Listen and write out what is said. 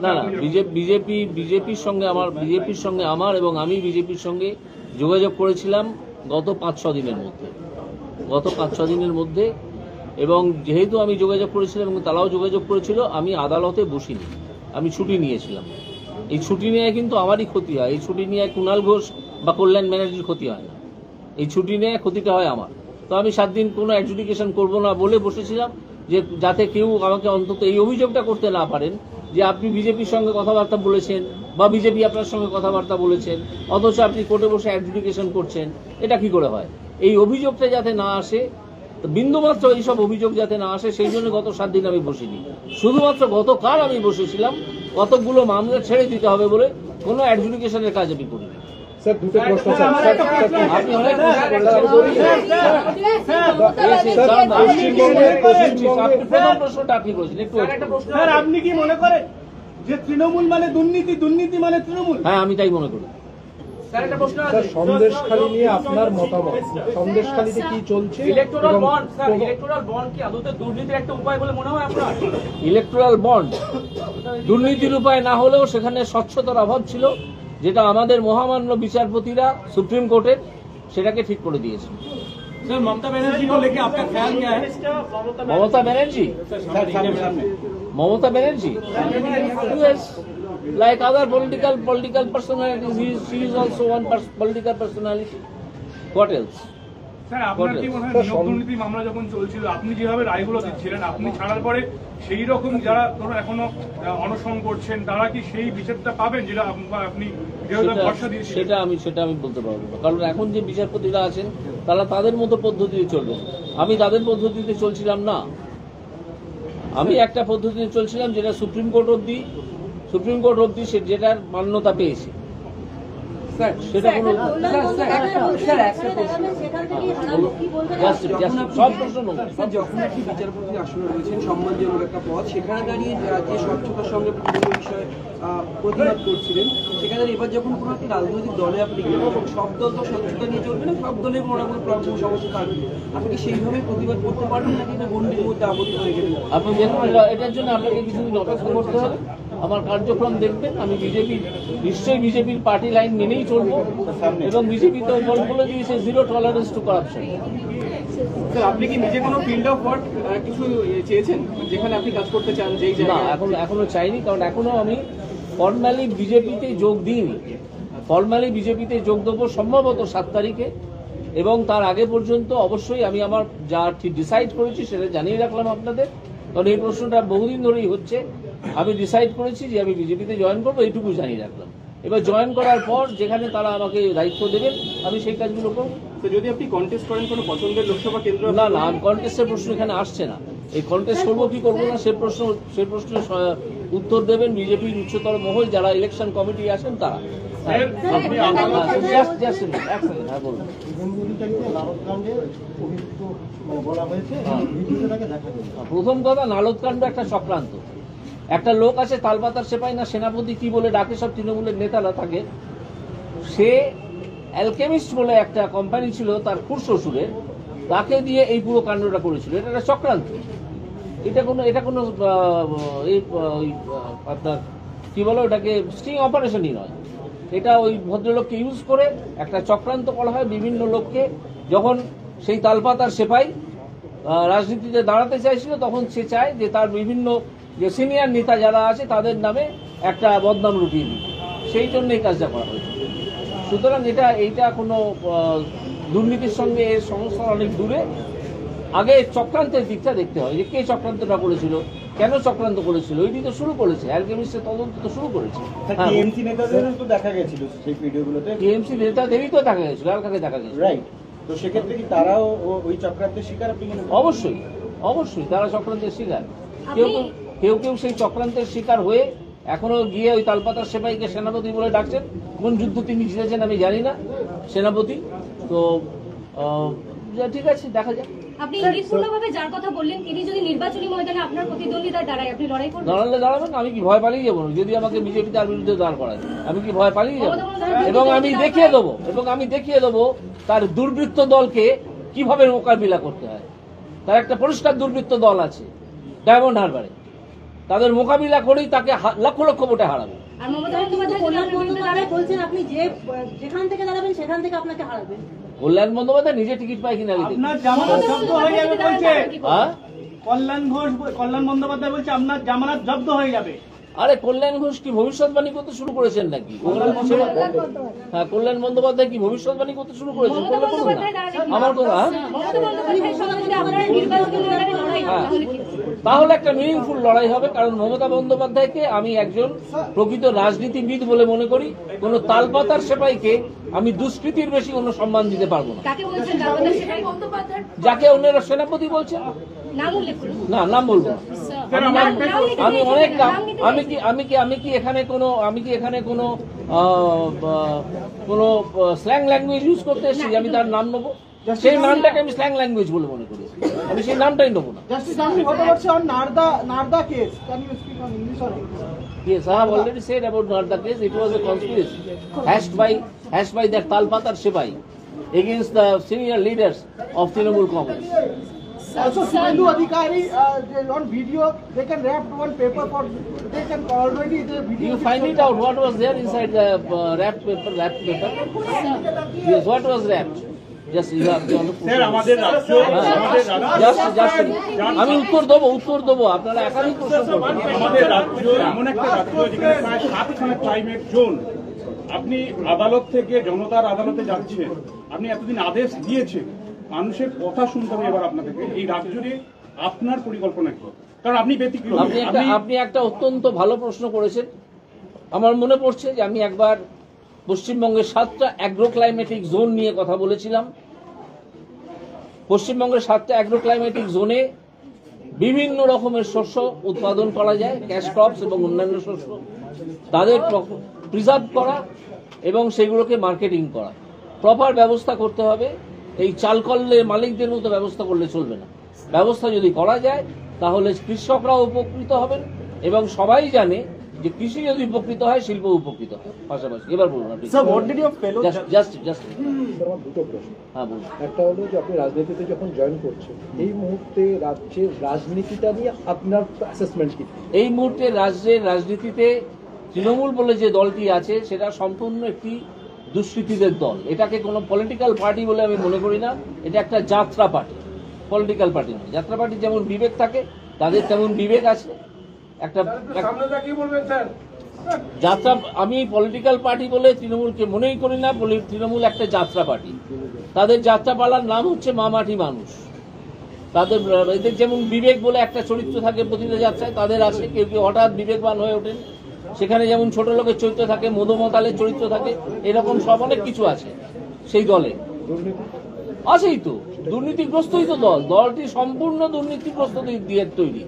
না না বিজেপির সঙ্গে আমার এবং আমি বিজেপির সঙ্গে যোগাযোগ করেছিলাম গত 5-6 দিনের মধ্যে এবং যেহেতু আমি যোগাযোগ করেছিলাম এবং তারাও যোগাযোগ করেছিল, আমি আদালতে বসিনি, আমি ছুটি নিয়েছিলাম। এই ছুটি নিয়ে কিন্তু আমারই ক্ষতি হয়, এই ছুটি নিয়ে কুণাল ঘোষ বা কল্যাণ ব্যানার্জির ক্ষতি হয় না, এই ছুটি নিয়ে ক্ষতিটা হয় আমার। তো আমি 7 দিন কোনো অ্যাডজুডিকেশন করব না বলে বসেছিলাম, যে যাতে কেউ আমাকে অন্তত এই অভিযোগটা করতে না পারেন যে আপনি বিজেপির সঙ্গে কথাবার্তা বলেছেন বা বিজেপি আপনার সঙ্গে কথাবার্তা বলেছেন, অথচ আপনি কোর্টে বসে অ্যাডজুডিকেশন করছেন। এটা কি করে হয়? এই অভিযোগটা যাতে না আসে, বিন্দুমাত্র এইসব অভিযোগ যাতে না আসে, সেই জন্য গত 7 দিন আমি বসিনি। শুধুমাত্র গতকাল আমি বসেছিলাম কতকগুলো মামলা ছেড়ে দিতে হবে বলে, কোনো অ্যাডজুডিকেশনের কাজ আমি করিনি। স্যার, দুটো প্রশ্ন স্যার। আপনি অনেক প্রশ্ন করেছেন। প্রথম প্রশ্নটা আপনি করেছেন, একটু স্যার, আপনি কি মনে করেন যে তৃণমূল মানে দুর্নীতি, দুর্নীতি মানে তৃণমূল? হ্যাঁ, আমি তাই মনে করি। স্যার, একটা প্রশ্ন আছে। স্যার, সন্দেশখালী নিয়ে আপনার মতামত, সন্দেশখালীতে কি চলছে? Electoral bond, sir, electoral bond কি আদতে দুর্নীতির একটা উপায় বলে মনে হয় আপনার? ইলেকটোরাল বন্ড দুর্নীতির উপায় না হলেও সেখানে স্বচ্ছতার অভাব ছিল, যেটা আমাদের মহামান্য বিচারপতিরা সুপ্রিম কোর্টের সেটাকে ঠিক করে দিয়েছে। सर, ममता बनर्जी को लेके आपका ख्याल क्या है? Mamata Banerjee, yes, like other political personalities, she is also one political personality. What else? Sir, আপনার কি মনে হয় নিয়োগ দুর্নীতি মামলা যখন চলছিল, আপনি যেভাবে রায়গুলো দিচ্ছিলেন, আপনি ছাড়ার পরে সেই রকম যারা ধরো এখনো অনশন করছেন, তারা কি সেই বিচারটা পাবেন যেটা আপনি ভরসা দিয়েছিলেন? সেটা আমি বলতে পারবো না, কারণ এখন যে বিচারপতিরা আছেন তারা তাদের মতো পদ্ধতিতে চলবেন। আমি তাদের পদ্ধতিতে চলছিলাম না, আমি একটা পদ্ধতিতে চলছিলাম যেটা সুপ্রিম কোর্ট অবধি যেটার মান্যতা পেয়েছে। সেটা কোনো সব প্রশ্ন নয়। যখন একটি বিচারপতি আসনে রয়েছেন, সম্মানজনক একটা পদ, সেখানে দাঁড়িয়ে যে স্বচ্ছতার সঙ্গে বিভিন্ন বিষয়ে প্রতিবাদ করছিলেন, সেখানে এবার যখন কোনো একটি রাজনৈতিক দলে আপনি গেলেন, এবং সব দল তো স্বচ্ছতা নিয়ে চলবে না, সব দলের মনে প্রবলেম সমস্যা থাকবে, আপনি কি সেইভাবে প্রতিবাদ করতে পারবেন নাকি এটা গণ্ডির মধ্যে আবদ্ধ হয়ে গেলেন? আপনি দেখুন, এটার জন্য আপনাকে কিছুদিন অপেক্ষা করতে হবে। আমার কার্যক্রম দেখবেন, আমি নিশ্চয়ই বিজেপির পার্টি লাইন মেনেই চলবো, এবং বিজেপি তো বলে দিয়েছে 0 টলারেন্স টু করাপশন। স্যার, আপনি কি নিজে কোনো ফিল্ড অফ ওয়ার্ক কিছু চেয়েছেন যেখানে আপনি কাজ করতে চান? যেই না, এখনো চাইনি, কারণ এখনো আমি ফর্মালি বিজেপিতে যোগ দিইনি। ফর্মালি বিজেপিতে যোগ দেবো সম্ভবত 7 তারিখে, এবং তার আগে পর্যন্ত অবশ্যই আমি আমার যা ঠিক ডিসাইড করেছি সেটা জানিয়ে রাখলাম আপনাদের, কারণ এই প্রশ্নটা বহুদিন ধরেই হচ্ছে। আমি ডিসাইড করেছি যে আমি বিজেপিতে জয়েন করবো, এইটুকু জানিয়ে রাখলাম। এবার জয়েন করার পর যেখানে তারা আমাকে দায়িত্ব দেবেন, আমি সেই কাজগুলো করবো। যদি আপনি কন্টেস্ট করেন কোনো পছন্দের লোকসভা কেন্দ্র? না, কন্টেস্টের প্রশ্ন এখানে আসছে না। এই কন্টেস্ট করবো কি করবো না সে প্রশ্নের উত্তর দেবেন বিজেপির উচ্চতর মহল, যারা ইলেকশন কমিটি আছেন তারা। প্রথম কথা, নালদকাণ্ড একটা চক্রান্ত। একটা লোক আছে তালপাতার সেপাই না সেনাপতি কি বলে ডাকে, সব তৃণমূলের নেতারা থাকে, সে অ্যালকেমিস্ট বলে একটা কোম্পানি ছিল তার খুড়শ্বশুরের, তাকে দিয়ে এই পুরো কাণ্ডটা করেছিল। এটা একটা চক্রান্ত, এটা কোনো আপনার কি বলে ওটাকে স্টিং অপারেশনই নয়। এটা ওই ভদ্রলোককে ইউজ করে একটা চক্রান্ত করা হয় বিভিন্ন লোককে। যখন সেই তালপাতার সেপাই রাজনীতিতে দাঁড়াতে চাইছিল, তখন সে চায় যে তার বিভিন্ন যে সিনিয়র নেতা যারা আছে তাদের নামে একটা বদনাম রুটিয়ে দিবে, সেই জন্য এই কাজটা করা হয়েছে। সুতরাং এইটা কোনো দুর্নীতির সঙ্গে এর সমস্যা অনেক দূরে। আগে চক্রান্তের দিকটা দেখতে হয়, যে কে চক্রান্তটা করেছিল, কেন চক্রান্ত করেছিল, ওইটি তো শুরু করেছে, অ্যালকেমিস্টের তদন্ত তো শুরু করেছে। টিএমসি নেতাদেরও তো দেখা গেছিল সেই ভিডিওগুলোতে, টিএমসি নেতাদেরই তো দেখা গেছিল, আর কাকে দেখা গেছিল? রাইট। তো সেক্ষেত্রে কি তারাও ওই চক্রান্তের শিকার? আপনি অবশ্যই তারা চক্রান্তের শিকার। কেউ সেই চক্রান্তের শিকার হয়ে এখনো গিয়ে ওই তালপাতার সেপাইকে সেনাপতি বলে ডাকছেন। কোন যুদ্ধ তিনি জিতেছেন আমি জানি না, সেনাপতি তো। ঠিক আছে, দেখা যাক। আপনি ইংরেজপূর্ণভাবে যার কথা বললেন, তিনি যদি নির্বাচনী ময়দানে আপনার প্রতিদ্বন্দ্বিতায় দাঁড়ায়, আপনি লড়াই করবেন? দাঁড়াবেন, আমি কি ভয় পালিয়ে যাবো? যদি আমাকে বিজেপি তার বিরুদ্ধে দাঁড় করায়, আমি কি ভয় পালিয়ে যাবো? এবং আমি দেখিয়ে দেবো তার দুর্বৃত্ত দলকে কিভাবে মোকাবিলা করতে হয়। তার একটা পরিষ্কার দুর্বৃত্ত দল আছে ডায়মন্ড হারবারে, তাদের মোকাবিলা করেই তাকে লক্ষ লক্ষ ভোটে হারাবে। আর মমতা বন্দ্যোপাধ্যায় যদি আপনার বিরুদ্ধে দাঁড়ায়, বলছেন আপনি যেখান থেকে দাঁড়াবেন সেখান থেকে আপনাকে হারাবেন। কল্যাণ বন্দ্যোপাধ্যায় নিজে টিকিট পায় কিনা লিখে আপনার জামানত জব্দ হয়ে যাবে বলছে। হ্যাঁ, কল্যাণ বন্দ্যোপাধ্যায় বলছে আপনার জামানত জব্দ হয়ে যাবে। আরে কল্যাণ ঘোষ কি ভবিষ্যৎবাণী করতে শুরু করেছেন নাকি? হ্যাঁ, কল্যাণ বন্দ্যোপাধ্যায় কি ভবিষ্যৎবাণী করতে শুরু করেছেন? মমতা বন্দ্যোপাধ্যায় দাঁড়ালে কি? আমার কথা, মমতা বন্দ্যোপাধ্যায়ের সঙ্গে যদি আপনারা নির্বাচনী ময়দানে লড়াই হয়, তাহলে কি? তাহলে একটা মিনিংফুল লড়াই হবে। কারণ মমতা বন্দ্যোপাধ্যায়কে আমি একজন প্রকৃত রাজনীতিবিদ বলে মনে করি। কোন তালপাতার সেপাইকে আমি দুষ্কৃতির বেশি কোনো সম্মান দিতে পারবো না। কাকে বলছেন তালপাতার সেপাই? বন্দ্যোপাধ্যায় যাকে অন্যরা সেনাপতি বলছে, নাম উল্লেখ করুন। না নাম বলবো না। আমি অনেক নাম, আমি কি এখানে কোনো স্ল্যাং ল্যাঙ্গুয়েজ ইউজ করতে এসেছি? আমি তার নাম নেবো? সেই নামটাকে আমি স্ল্যাং ল্যাঙ্গুয়েজ বলে মনে করি। আমি সেই নামটাই নেবো না। Justice, what about on Narda case? Can you speak on English or English? Yes, I have already said about Narda case. It was a conspiracy hatched by that Talpatar Sipai against the senior leaders of Trinamool Congress. Also, Suvendu Adhikari, on video, they can wrap one paper for, they can already, the video. You find it out what was there inside the wrapped paper. Yes, what was wrapped? Just you have to আমি উত্তর দেবো আপনারা একাধিক প্রশ্ন করবেন। আমাদের রাজ্য এমন একটা রাজ্য যেখানে প্রায় 7খানা ক্লাইমেট জোন, আপনি আদালত থেকে জনতার আদালতে যাচ্ছেন, আপনি এতদিন আদেশ দিয়েছেন, মানুষের কথা শুনতে হবে এবার আপনাদেরকে। এই রাজ্যে আপনার পরিকল্পনা কি? কারণ আপনি ব্যতিক্রমী। আপনি একটা অত্যন্ত ভালো প্রশ্ন করেছেন। আমার মনে পড়ছে যে আমি একবার পশ্চিমবঙ্গের 7টা অ্যাগ্রো ক্লাইমেটিক জোন নিয়ে কথা বলেছিলাম। পশ্চিমবঙ্গের 7টা অ্যাগ্রো ক্লাইমেটিক জোনে বিভিন্ন রকমের শস্য উৎপাদন করা যায়, ক্যাশ ক্রপস এবং অন্যান্য শস্য, তাদের প্রিজার্ভ করা এবং সেগুলোকে মার্কেটিং করা, প্রপার ব্যবস্থা করতে হবে। এই চালকলের মালিকদের মতো ব্যবস্থা করলে চলবে না। ব্যবস্থা যদি করা যায় তাহলে কৃষকরাও উপকৃত হবেন এবং সবাই জানে যে কৃষি যদি উপকৃত হয় শিল্প উপকৃত হয় পাশাপাশি। এবার বলুন আপনি। Sir, what did your fellow just আমার দুটো প্রশ্ন। হ্যাঁ বলুন। একটা হলো যে আপনি রাজনীতিতে যখন জয়েন করছেন, এই মুহূর্তে রাজ্যের রাজনীতিটা নিয়ে আপনার অ্যাসেসমেন্ট কি? এই মুহূর্তে রাজ্যের রাজনীতিতে তৃণমূল বলে যে দলটি আছে সেটা সম্পূর্ণ একটি দুষ্কৃতীদের দল। এটাকে কোনো পলিটিক্যাল পার্টি বলে আমি মনে করি না। এটা একটা যাত্রা পার্টি, পলিটিক্যাল পার্টি নয়। যাত্রা পার্টির যেমন বিবেক থাকে তাদের তেমন বিবেক আছে। একটা যাত্রা, আমি পলিটিক্যাল পার্টি বলে তৃণমূলকে মনেই করি না। তৃণমূল একটা যাত্রা পার্টি। তাদের যাত্রাপালার নাম হচ্ছে মা মাটি মানুষ। তাদের এদের যেমন বিবেক বলে একটা চরিত্র থাকে প্রতিটা যাত্রায়, তাদের আছে। কেউ কেউ হঠাৎ বিবেকবান হয়ে ওঠেন। সেখানে যেমন ছোট লোকের চরিত্র থাকে, মধুমতালের চরিত্র থাকে, এরকম সব অনেক কিছু আছে সেই দলে। আছেই তো, দুর্নীতিগ্রস্তই তো দলটি সম্পূর্ণ দুর্নীতিগ্রস্ত দিয়ে তৈরি।